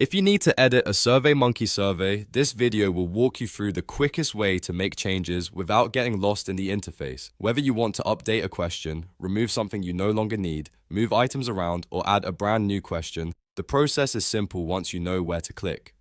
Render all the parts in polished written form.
If you need to edit a SurveyMonkey survey, this video will walk you through the quickest way to make changes without getting lost in the interface. Whether you want to update a question, remove something you no longer need, move items around, or add a brand new question, the process is simple once you know where to click.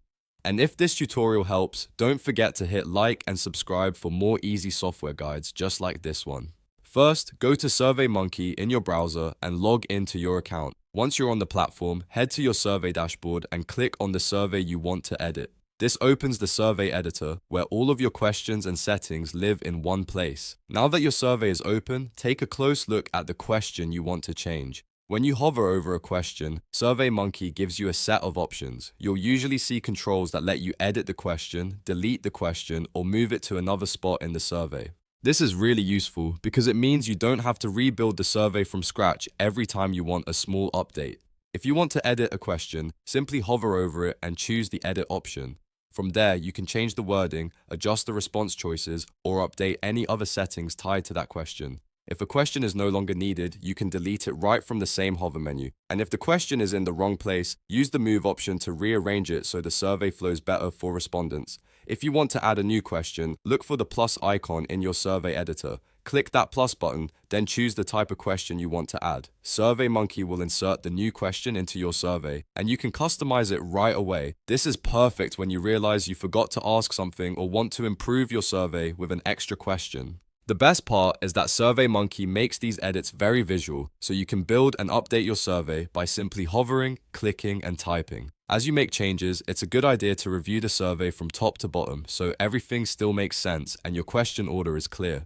And if this tutorial helps, don't forget to hit like and subscribe for more easy software guides just like this one. First, go to SurveyMonkey in your browser and log into your account. Once you're on the platform, head to your survey dashboard and click on the survey you want to edit. This opens the survey editor, where all of your questions and settings live in one place. Now that your survey is open, take a close look at the question you want to change. When you hover over a question, SurveyMonkey gives you a set of options. You'll usually see controls that let you edit the question, delete the question, or move it to another spot in the survey. This is really useful because it means you don't have to rebuild the survey from scratch every time you want a small update. If you want to edit a question, simply hover over it and choose the edit option. From there, you can change the wording, adjust the response choices, or update any other settings tied to that question. If a question is no longer needed, you can delete it right from the same hover menu. And if the question is in the wrong place, use the move option to rearrange it so the survey flows better for respondents. If you want to add a new question, look for the plus icon in your survey editor. Click that plus button, then choose the type of question you want to add. SurveyMonkey will insert the new question into your survey, and you can customize it right away. This is perfect when you realize you forgot to ask something or want to improve your survey with an extra question. The best part is that SurveyMonkey makes these edits very visual, so you can build and update your survey by simply hovering, clicking, and typing. As you make changes, it's a good idea to review the survey from top to bottom so everything still makes sense and your question order is clear.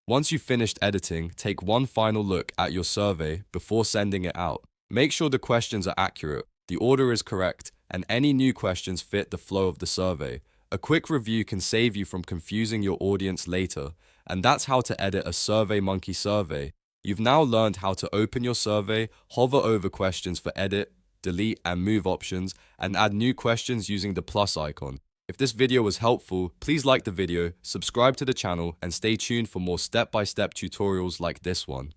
Once you've finished editing, take one final look at your survey before sending it out. Make sure the questions are accurate, the order is correct, and any new questions fit the flow of the survey. A quick review can save you from confusing your audience later, and that's how to edit a SurveyMonkey survey. You've now learned how to open your survey, hover over questions for edit, delete and move options, and add new questions using the plus icon. If this video was helpful, please like the video, subscribe to the channel, and stay tuned for more step-by-step tutorials like this one.